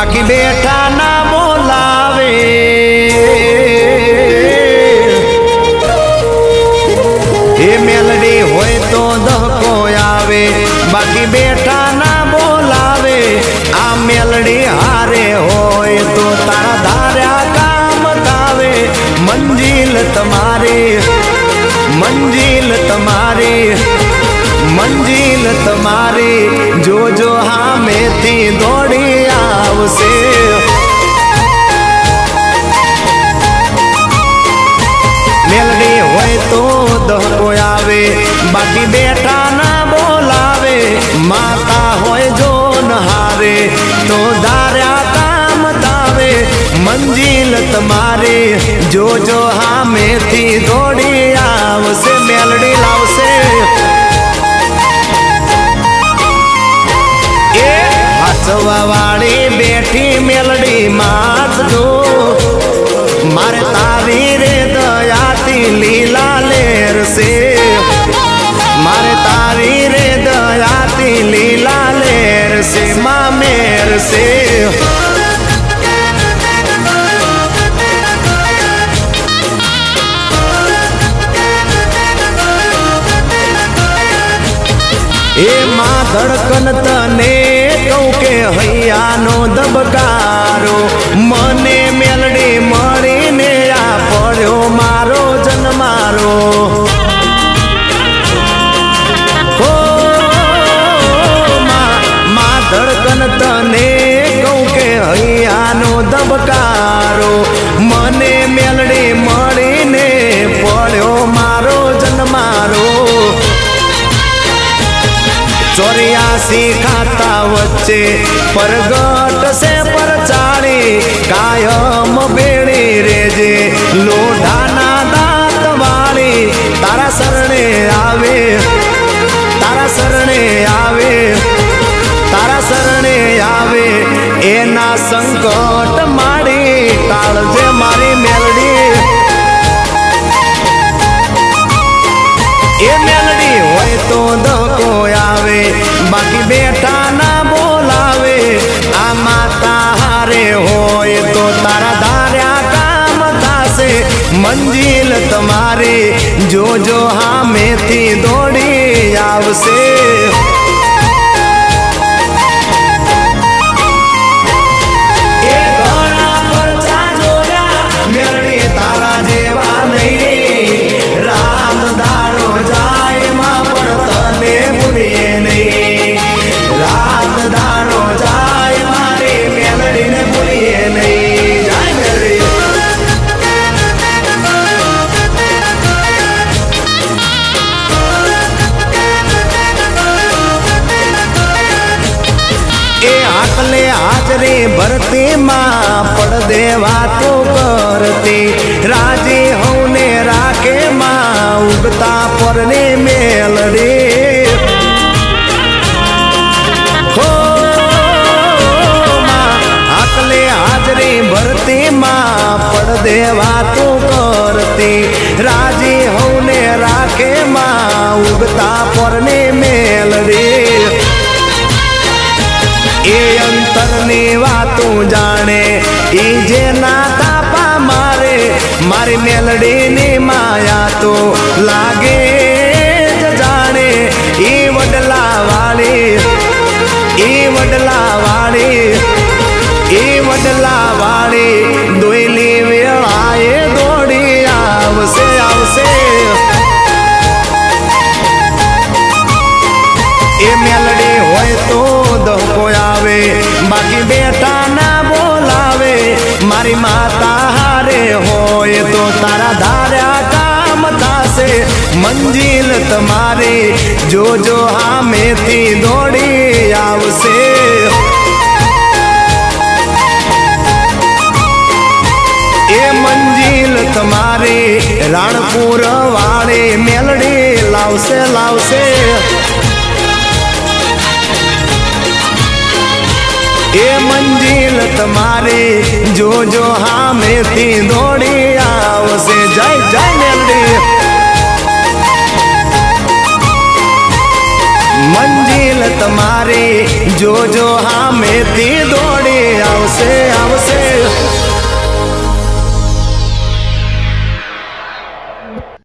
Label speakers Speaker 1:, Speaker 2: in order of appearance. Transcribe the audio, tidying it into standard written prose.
Speaker 1: बाकी बेटा ना बोलावे ए मेलडी होय तो दहको आवे बाकी बेटा ना बोलावे आ मेलडी हारे होय तो तारा धार्या काम थावे मंजिल तुम्हारी मंजिल तुम्हारी जो जो हामे थी दौड़ी आवसे मेलडी होय तो दहको आवे बाकी बेटा ना बोलावे माता होय जो नहारे तो धार्या काम थावे मंजिल तुम्हारी जो जो हामे थी दौड़ी आवसे मेलडी लावसे हसवा वाली बेटी मेलडी मात दो मारे तारी रे दयाती लीला लेर से मारे तारी रे दयाती लीला लेर से माँ मेर से ए माँ धड़कन तने कहूँ के हैयानो दबकारो मने मेलडी मळीने आ पड्यो मारो जन्मारो हो माँ धड़कन तने कहूँ के हैयानो दबकारो मने मेलडी मळीने पड्यो मारो जन्मारो 84 खाता वच्चे परगट से परचाड़ी कायम बेड़ी रेजे लोढ़ाना दात वाली तारा शरणे आवे तारा शरणे आवे तारा शरणे आवे एना संकट माड़ी टाळजे मारी मेलडी ए मेलडी होय तो दको आवे बाकी बेटा ना बोलावे आ माता हारे होय तो तारा धार्या काम थासे मंजिल तुम्हारी जो जो हामे थी दौड़ी आवसे ए घोड़ा पर चाजोरा मेलडी तारा जेवा नहीं रात दाड़ो जाए मां पर तने भूलिए नहीं रात दाड़ो जाए मारे मेलडी ने भूलिए नहीं जाए मेलडी ए आकले हाजरी भरती मां पड़ देवा तो करती राजी होने राखे मां उगता परने मेलडी हो मां आकले हाजरी भरती मां पड़ देवा तो करती राजी होने राखे मां उगता परने मेलडी ए अंतरनी वातू जाने ई जे ना तापा मारे मारी मेलडी नी माया तो लागे ज जाने ई वडला वाली ई वडला वाली ई वडला वाली दोयली वेळाए दौड़ी आवसे आवसे ए मेलडी होय तो दहको आवे बाकी बेटा ना बोलावे मारी माता हारे होय तो तारा धार्या काम थासे मंजिल तुम्हारी जो जो हामे थी दौड़ी आवसे ए मंजिल तुम्हारी राणपुर वाली मेलडी लावसे लावसे ए मंजिल तुम्हारी जो जो हामे थी दौड़ी आवसे जय जय मेलडी मंजिल તમારી જોજો હામેથી દોડી આવશે આવશે